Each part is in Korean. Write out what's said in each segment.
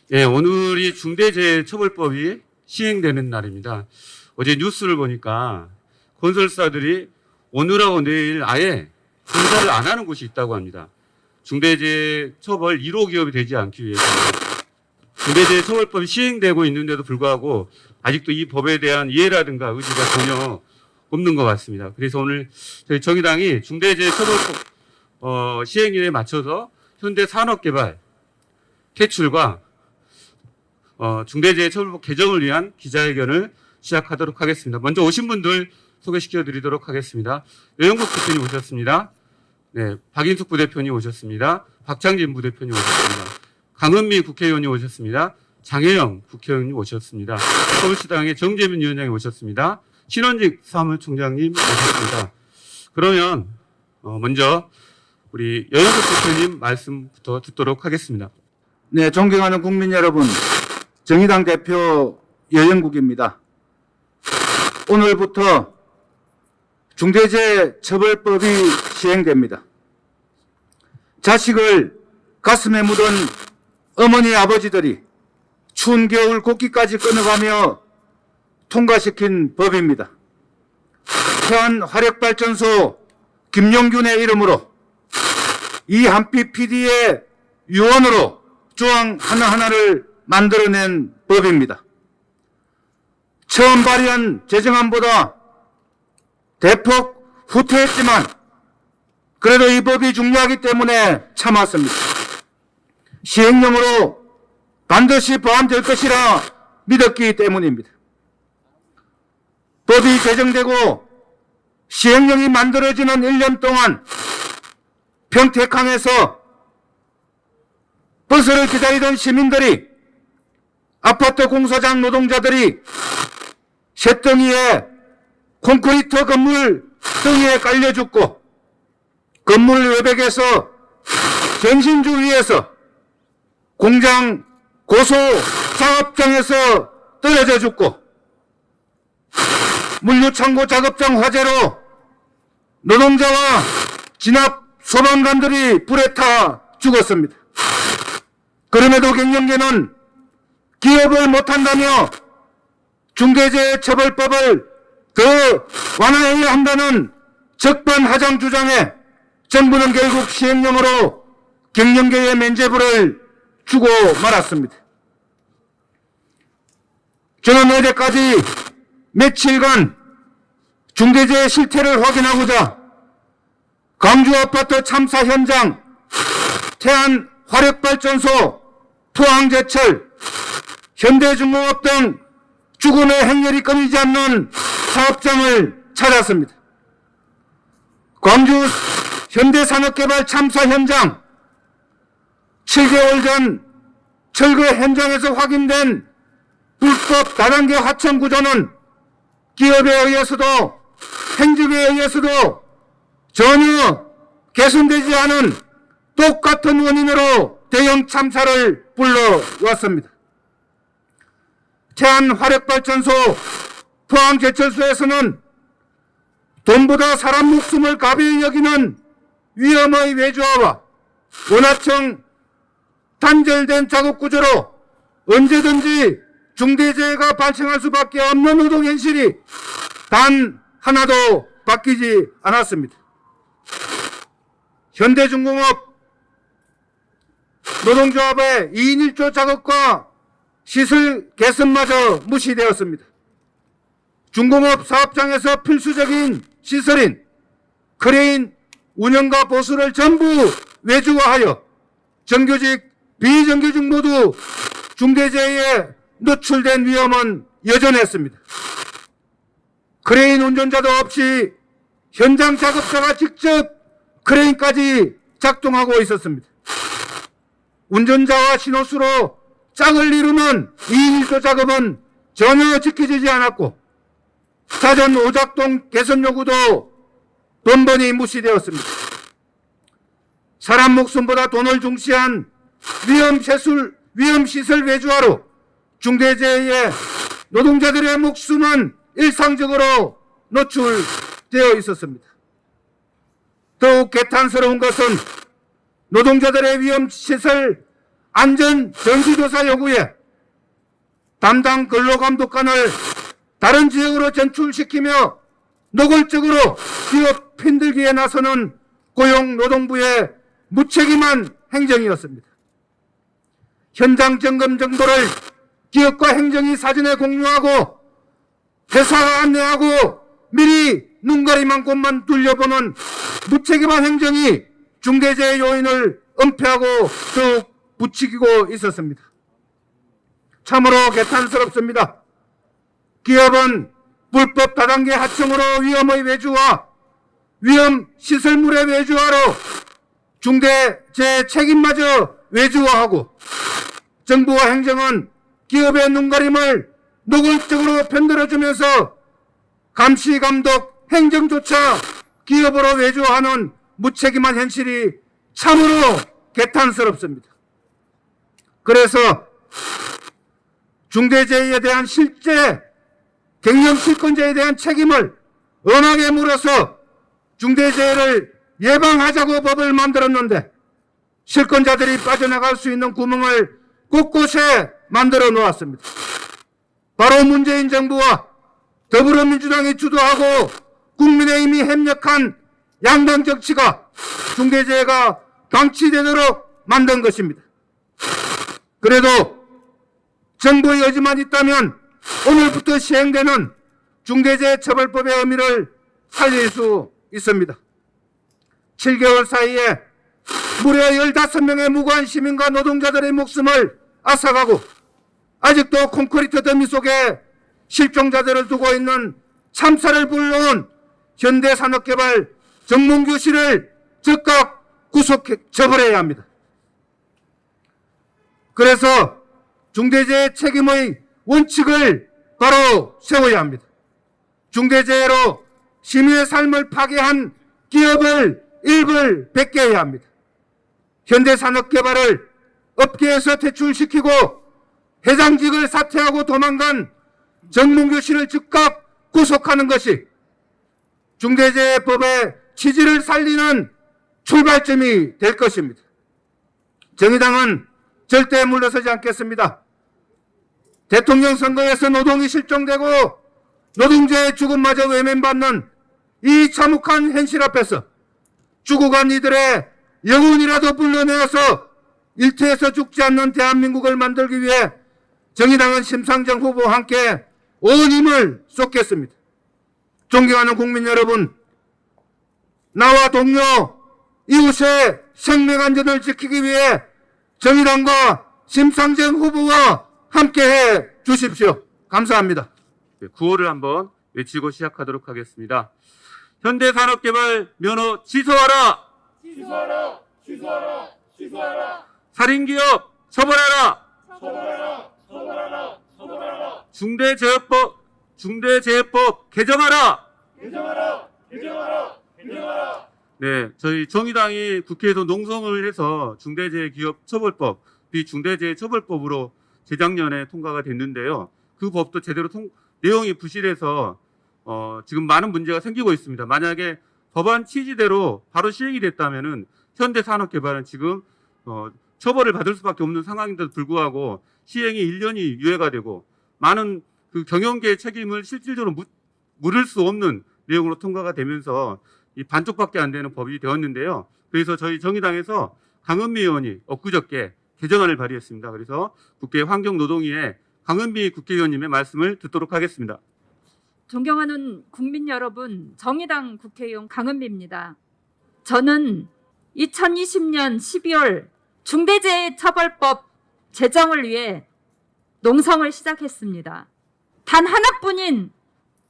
네, 오늘이 중대재해처벌법이 시행되는 날입니다. 어제 뉴스를 보니까 건설사들이 오늘하고 내일 아예 공사를 안 하는 곳이 있다고 합니다. 중대재해처벌 1호 기업이 되지 않기 위해서. 중대재해처벌법이 시행되고 있는데도 불구하고 아직도 이 법에 대한 이해라든가 의지가 전혀 없는 것 같습니다. 그래서 오늘 저희 정의당이 중대재해처벌법 시행일에 맞춰서 현대산업개발 퇴출과 중대재해처벌법 개정을 위한 기자회견을 시작하도록 하겠습니다. 먼저 오신 분들 소개시켜 드리도록 하겠습니다. 여영국 대표님 오셨습니다. 네, 박인숙 부대표님 오셨습니다. 박창진 부대표님 오셨습니다. 강은미 국회의원님 오셨습니다. 장혜영 국회의원님 오셨습니다. 서울시당의 정재민 위원장님 오셨습니다. 신원직 사무총장님 오셨습니다. 그러면 먼저 우리 여영국 대표님 말씀부터 듣도록 하겠습니다. 네, 존경하는 국민 여러분, 정의당 대표 여영국입니다. 오늘부터 중대재해처벌법이 시행됩니다. 자식을 가슴에 묻은 어머니 아버지들이 추운 겨울 곡기까지 끊어가며 통과시킨 법입니다. 태안 화력발전소 김용균의 이름으로 이한피 PD의 유언으로 조항 하나하나를 만들어낸 법입니다. 처음 발의한 제정안보다 대폭 후퇴했지만 그래도 이 법이 중요하기 때문에 참았습니다. 시행령으로 반드시 포함될 것이라 믿었기 때문입니다. 법이 제정되고 시행령이 만들어지는 1년 동안 평택항에서 버스를 기다리던 시민들이, 아파트 공사장 노동자들이 쇳덩이에 콘크리트 건물 등에 깔려 죽고, 건물 외벽에서 전신주 위에서 공장 고소 작업장에서 떨어져 죽고, 물류창고 작업장 화재로 노동자와 진압 소방관들이 불에 타 죽었습니다. 그럼에도 갱년계는 기업을 못한다며 중대재해처벌법을 더 완화해야 한다는 적반하장 주장에 정부는 결국 시행령으로 갱년계의 면죄부를 주고 말았습니다. 저는 어제까지 며칠간 중대재해 실태를 확인하고자 광주 아파트 참사 현장, 태안 화력발전소, 포항제철, 현대중공업 등 죽음의 행렬이 끊이지 않는 사업장을 찾았습니다. 광주 현대산업개발 참사 현장, 7개월 전 철거 현장에서 확인된 불법 다단계 하청 구조는 기업에 의해서도 행정에 의해서도 전혀 개선되지 않은 똑같은 원인으로 대형 참사를 불러왔습니다. 태안 화력발전소, 포항제철소에서는 돈보다 사람 목숨을 가벼이 여기는 위험의 외주화와 원하청 단절된 작업 구조로 언제든지 중대재해가 발생할 수밖에 없는 노동 현실이 단 하나도 바뀌지 않았습니다. 현대중공업 노동조합의 2인 1조 작업과 시설 개선마저 무시되었습니다. 중공업 사업장에서 필수적인 시설인 크레인 운영과 보수를 전부 외주화하여 정규직, 비정규직 모두 중대재해에 노출된 위험은 여전했습니다. 크레인 운전자도 없이 현장 작업자가 직접 크레인까지 작동하고 있었습니다. 운전자와 신호수로 짝을 이루는 2인 1조 작업은 전혀 지켜지지 않았고, 사전 오작동 개선 요구도 번번이 무시되었습니다. 사람 목숨보다 돈을 중시한 위험시설 외주화로 중대재해에 노동자들의 목숨은 일상적으로 노출되어 있었습니다. 더욱 개탄스러운 것은 노동자들의 위험시설 안전 전수조사 요구에 담당 근로감독관을 다른 지역으로 전출시키며 노골적으로 기업 편들기에 나서는 고용노동부의 무책임한 행정이었습니다. 현장 점검 정보를 기업과 행정이 사전에 공유하고 회사가 안내하고 미리 눈가리만 곳만 둘려보는 무책임한 행정이 중대재해 요인을 은폐하고 더욱 부추기고 있었습니다. 참으로 개탄스럽습니다. 기업은 불법 다단계 하청으로 위험의 외주화, 위험 시설물의 외주화로 중대재해 책임마저 외주화하고 정부와 행정은 기업의 눈가림을 노골적으로 편들어주면서 감시, 감독, 행정조차 기업으로 외주화하는 무책임한 현실이 참으로 개탄스럽습니다. 그래서 중대재해에 대한 실제 갱년실권자에 대한 책임을 엄하게 물어서 중대재해를 예방하자고 법을 만들었는데 실권자들이 빠져나갈 수 있는 구멍을 곳곳에 만들어 놓았습니다. 바로 문재인 정부와 더불어민주당이 주도하고 국민의힘이 협력한 양당 정치가 중대재해가 방치되도록 만든 것입니다. 그래도 정부의 의지만 있다면 오늘부터 시행되는 중대재해처벌법의 의미를 살릴 수 있습니다. 7개월 사이에 무려 15명의 무고한 시민과 노동자들의 목숨을 앗아가고 아직도 콘크리트 더미 속에 실종자들을 두고 있는 참사를 불러온 현대산업개발 정몽규 씨를 즉각 구속 처벌해야 합니다. 그래서 중대재해 책임의 원칙을 바로 세워야 합니다. 중대재해로 시민의 삶을 파괴한 기업을 일벌 백계해야 합니다. 현대산업개발을 업계에서 퇴출시키고 회장직을 사퇴하고 도망간 정몽규 씨를 즉각 구속하는 것이 중대재해법의 취지를 살리는 출발점이 될 것입니다. 정의당은 절대 물러서지 않겠습니다. 대통령 선거에서 노동이 실종되고 노동자의 죽음마저 외면받는 이 참혹한 현실 앞에서 죽어간 이들의 영혼이라도 불러내어서 일터에서 죽지 않는 대한민국을 만들기 위해 정의당은 심상정 후보와 함께 온 힘을 쏟겠습니다. 존경하는 국민 여러분, 나와 동료, 이웃의 생명안전을 지키기 위해 정의당과 심상정 후보와 함께해 주십시오. 감사합니다. 네, 구호를 한번 외치고 시작하도록 하겠습니다. 현대산업개발 면허 취소하라! 취소하라! 취소하라! 취소하라! 살인기업 처벌하라! 처벌하라! 처벌하라! 처벌하라! 중대재해법 개정하라! 개정하라! 개정하라! 개정하라! 네, 저희 정의당이 국회에서 농성을 해서 중대재해기업처벌법, 비중대재해처벌법으로 재작년에 통과가 됐는데요. 그 법도 제대로 내용이 부실해서 지금 많은 문제가 생기고 있습니다. 만약에 법안 취지대로 바로 시행이 됐다면은 현대산업개발은 지금 처벌을 받을 수밖에 없는 상황인데도 불구하고 시행이 1년이 유예가 되고 많은 그 경영계의 책임을 실질적으로 물을 수 없는 내용으로 통과가 되면서 이 반쪽밖에 안 되는 법이 되었는데요. 그래서 저희 정의당에서 강은미 의원이 엊그저께 개정안을 발의했습니다. 그래서 국회 환경노동위의 강은미 국회의원님의 말씀을 듣도록 하겠습니다. 존경하는 국민 여러분, 정의당 국회의원 강은미입니다. 저는 2020년 12월 중대재해처벌법 제정을 위해 농성을 시작했습니다. 단 하나뿐인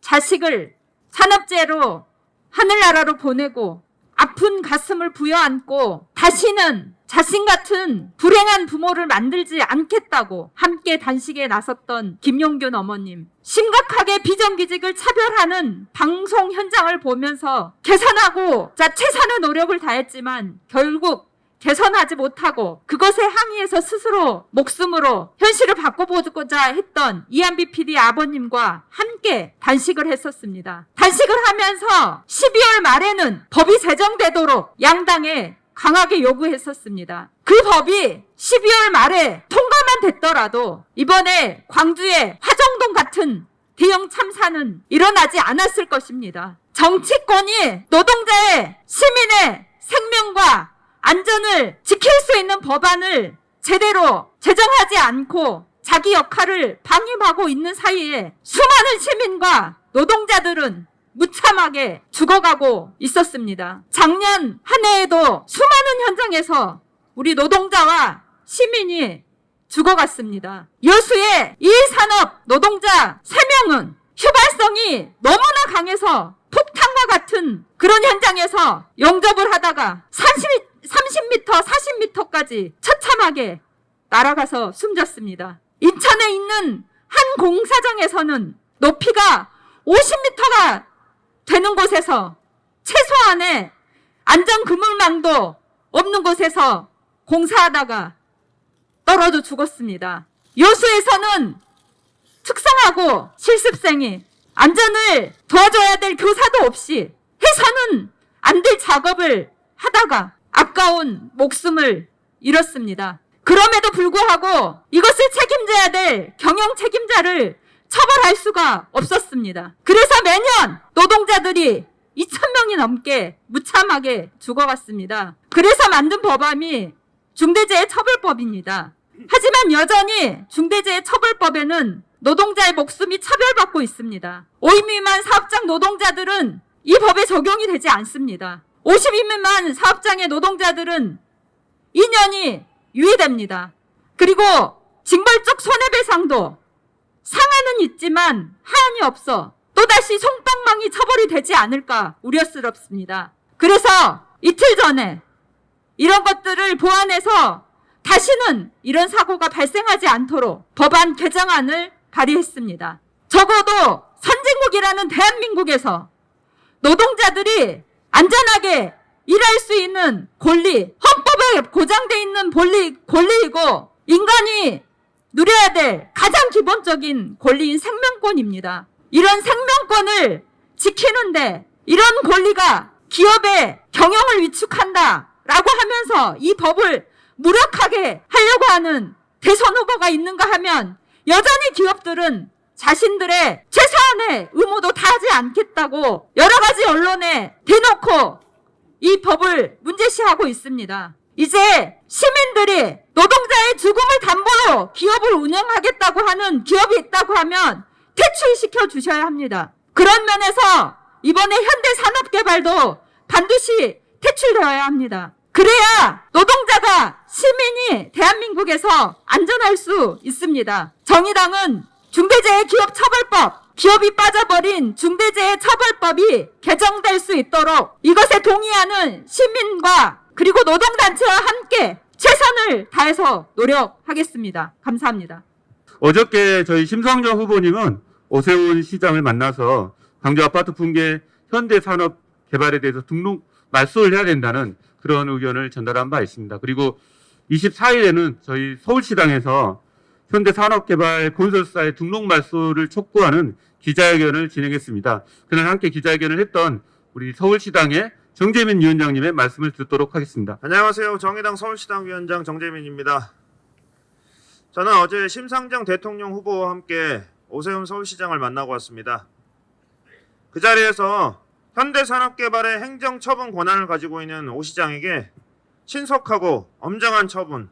자식을 산업재해로 하늘나라로 보내고 아픈 가슴을 부여안고 다시는 자신 같은 불행한 부모를 만들지 않겠다고 함께 단식에 나섰던 김용균 어머님, 심각하게 비정규직을 차별하는 방송 현장을 보면서 개선하고 최선의 노력을 다했지만 결국 개선하지 못하고 그것에 항의해서 스스로 목숨으로 현실을 바꿔보고자 했던 이한비 PD 아버님과 함께 단식을 했었습니다. 단식을 하면서 12월 말에는 법이 제정되도록 양당에 강하게 요구했었습니다. 그 법이 12월 말에 통과만 됐더라도 이번에 광주의 화정동 같은 대형 참사는 일어나지 않았을 것입니다. 정치권이 노동자의, 시민의 생명과 안전을 지킬 수 있는 법안을 제대로 제정하지 않고 자기 역할을 방임하고 있는 사이에 수많은 시민과 노동자들은 무참하게 죽어가고 있었습니다. 작년 한 해에도 수많은 현장에서 우리 노동자와 시민이 죽어갔습니다. 여수의 이산업 노동자 3명은 휘발성이 너무나 강해서 폭탄과 같은 그런 현장에서 영접을 하다가 30m, 40m까지 처참하게 날아가서 숨졌습니다. 인천에 있는 한 공사장에서는 높이가 50m가 되는 곳에서 최소한의 안전 그물망도 없는 곳에서 공사하다가 떨어져 죽었습니다. 여수에서는 특성하고 실습생이 안전을 도와줘야 될 교사도 없이 해서는 안 될 작업을 하다가 아까운 목숨을 잃었습니다. 그럼에도 불구하고 이것을 책임져야 될 경영 책임자를 처벌할 수가 없었습니다. 그래서 매년 노동자들이 2,000명이 넘게 무참하게 죽어갔습니다. 그래서 만든 법안이 중대재해처벌법입니다. 하지만 여전히 중대재해처벌법에는 노동자의 목숨이 차별받고 있습니다. 5인 미만 사업장 노동자들은 이 법에 적용이 되지 않습니다. 50인 미만 사업장의 노동자들은 2년이 유예됩니다. 그리고 징벌적 손해배상도 상한은 있지만 하한이 없어 또다시 솜방망이 처벌이 되지 않을까 우려스럽습니다. 그래서 이틀 전에 이런 것들을 보완해서 다시는 이런 사고가 발생하지 않도록 법안 개정안을 발의했습니다. 적어도 선진국이라는 대한민국에서 노동자들이 안전하게 일할 수 있는 권리, 헌법에 보장되어 있는 권리이고 인간이 누려야 될 가장 기본적인 권리인 생명권입니다. 이런 생명권을 지키는데 이런 권리가 기업의 경영을 위축한다라고 하면서 이 법을 무력하게 하려고 하는 대선 후보가 있는가 하면 여전히 기업들은 자신들의 최소한의 의무도 다하지 않겠다고 여러 가지 언론에 대놓고 이 법을 문제시하고 있습니다. 이제 시민들이 노동자의 죽음을 담보로 기업을 운영하겠다고 하는 기업이 있다고 하면 퇴출시켜 주셔야 합니다. 그런 면에서 이번에 현대산업개발도 반드시 퇴출되어야 합니다. 그래야 노동자가, 시민이 대한민국에서 안전할 수 있습니다. 정의당은 중대재해기업처벌법, 기업이 빠져버린 중대재해처벌법이 개정될 수 있도록 이것에 동의하는 시민과 그리고 노동단체와 함께 최선을 다해서 노력하겠습니다. 감사합니다. 어저께 저희 심상정 후보님은 오세훈 시장을 만나서 광주 아파트 붕괴 현대산업 개발에 대해서 등록 말소를 해야 된다는 그런 의견을 전달한 바 있습니다. 그리고 24일에는 저희 서울시당에서 현대산업개발 건설사의 등록 말소를 촉구하는 기자회견을 진행했습니다. 그날 함께 기자회견을 했던 우리 서울시당의 정재민 위원장님의 말씀을 듣도록 하겠습니다. 안녕하세요. 정의당 서울시당 위원장 정재민입니다. 저는 어제 심상정 대통령 후보와 함께 오세훈 서울시장을 만나고 왔습니다. 그 자리에서 현대산업개발의 행정처분 권한을 가지고 있는 오 시장에게 신속하고 엄정한 처분,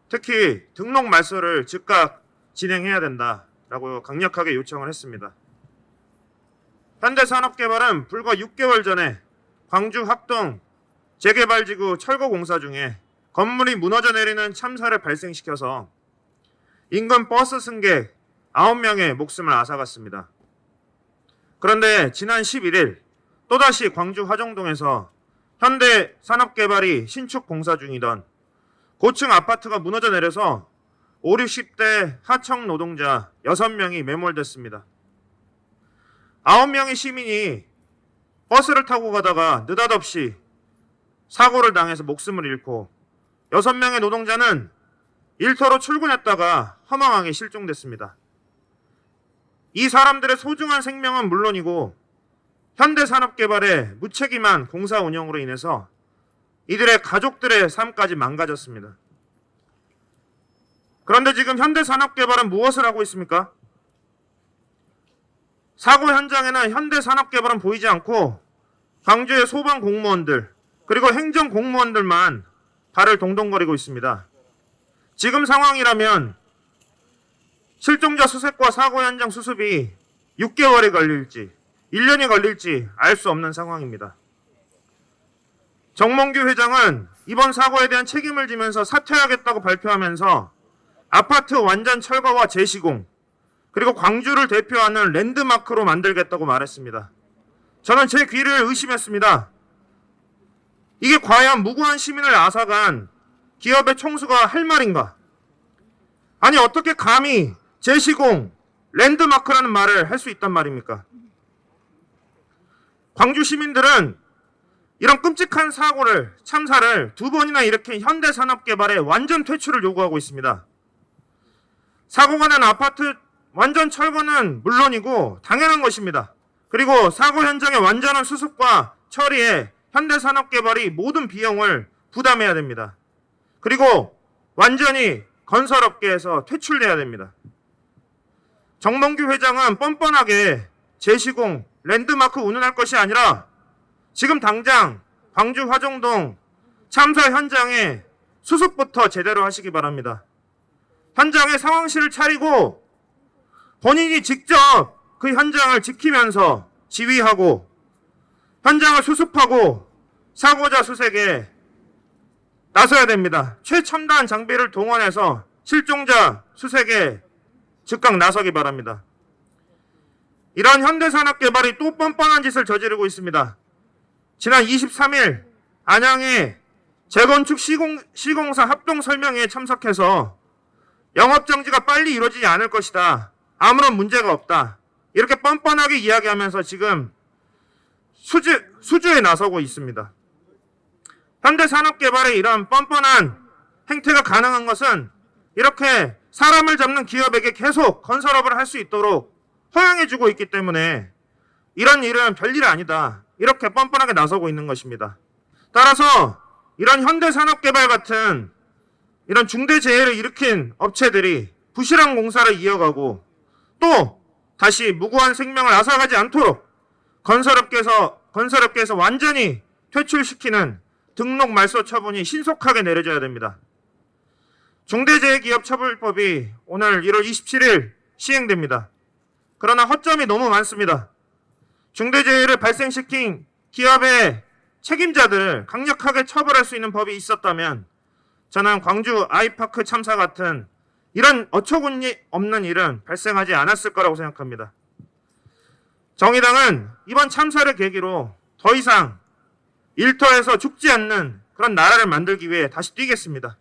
특히 등록 말소를 즉각 진행해야 된다라고 강력하게 요청을 했습니다. 현대산업개발은 불과 6개월 전에 광주 학동 재개발지구 철거공사 중에 건물이 무너져 내리는 참사를 발생시켜서 인근 버스 승객 9명의 목숨을 앗아갔습니다. 그런데 지난 11일 또다시 광주 화정동에서 현대산업개발이 신축 공사 중이던 고층 아파트가 무너져 내려서 5, 60대 하청 노동자 6명이 매몰됐습니다. 9명의 시민이 버스를 타고 가다가 느닷없이 사고를 당해서 목숨을 잃고 6명의 노동자는 일터로 출근했다가 허망하게 실종됐습니다. 이 사람들의 소중한 생명은 물론이고 현대산업개발의 무책임한 공사 운영으로 인해서 이들의 가족들의 삶까지 망가졌습니다. 그런데 지금 현대산업개발은 무엇을 하고 있습니까? 사고 현장에는 현대산업개발은 보이지 않고 광주의 소방 공무원들 그리고 행정 공무원들만 발을 동동거리고 있습니다. 지금 상황이라면 실종자 수색과 사고 현장 수습이 6개월이 걸릴지 1년이 걸릴지 알 수 없는 상황입니다. 정몽규 회장은 이번 사고에 대한 책임을 지면서 사퇴하겠다고 발표하면서 아파트 완전 철거와 재시공 그리고 광주를 대표하는 랜드마크로 만들겠다고 말했습니다. 저는 제 귀를 의심했습니다. 이게 과연 무고한 시민을 앗아간 기업의 총수가 할 말인가? 아니 어떻게 감히 재시공, 랜드마크라는 말을 할 수 있단 말입니까? 광주 시민들은 이런 끔찍한 참사를 2번이나 일으킨 현대산업개발의 완전 퇴출을 요구하고 있습니다. 사고가 난 아파트 완전 철거는 물론이고 당연한 것입니다. 그리고 사고 현장의 완전한 수습과 처리에 현대산업개발이 모든 비용을 부담해야 됩니다. 그리고 완전히 건설업계에서 퇴출돼야 됩니다. 정몽규 회장은 뻔뻔하게 재시공, 랜드마크 운운할 것이 아니라 지금 당장 광주 화정동 참사 현장의 수습부터 제대로 하시기 바랍니다. 현장에 상황실을 차리고 본인이 직접 그 현장을 지키면서 지휘하고 현장을 수습하고 사고자 수색에 나서야 됩니다. 최첨단 장비를 동원해서 실종자 수색에 즉각 나서기 바랍니다. 이런 현대산업개발이 또 뻔뻔한 짓을 저지르고 있습니다. 지난 23일 안양의 재건축 시공사 합동설명회에 참석해서 영업정지가 빨리 이루어지지 않을 것이다. 아무런 문제가 없다. 이렇게 뻔뻔하게 이야기하면서 지금 수주에 나서고 있습니다. 현대산업개발의 이런 뻔뻔한 행태가 가능한 것은 이렇게 사람을 잡는 기업에게 계속 건설업을 할 수 있도록 허용해주고 있기 때문에 이런 일은 별일 아니다. 이렇게 뻔뻔하게 나서고 있는 것입니다. 따라서 이런 현대산업개발 같은 이런 중대재해를 일으킨 업체들이 부실한 공사를 이어가고 또 다시 무고한 생명을 앗아가지 않도록 건설업계에서 완전히 퇴출시키는 등록 말소 처분이 신속하게 내려져야 됩니다. 중대재해기업처벌법이 오늘 1월 27일 시행됩니다. 그러나 허점이 너무 많습니다. 중대재해를 발생시킨 기업의 책임자들을 강력하게 처벌할 수 있는 법이 있었다면 저는 광주 아이파크 참사 같은 이런 어처구니 없는 일은 발생하지 않았을 거라고 생각합니다. 정의당은 이번 참사를 계기로 더 이상 일터에서 죽지 않는 그런 나라를 만들기 위해 다시 뛰겠습니다.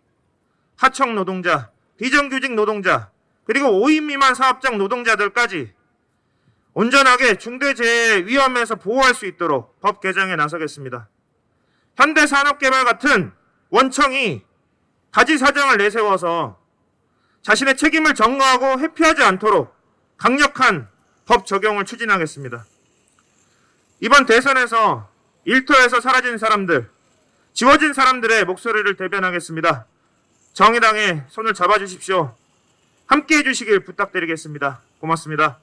하청 노동자, 비정규직 노동자, 그리고 5인 미만 사업장 노동자들까지 온전하게 중대재해 위험에서 보호할 수 있도록 법 개정에 나서겠습니다. 현대산업개발 같은 원청이 가지 사정을 내세워서 자신의 책임을 전가하고 회피하지 않도록 강력한 법 적용을 추진하겠습니다. 이번 대선에서 일터에서 사라진 사람들, 지워진 사람들의 목소리를 대변하겠습니다. 정의당의 손을 잡아주십시오. 함께해 주시길 부탁드리겠습니다. 고맙습니다.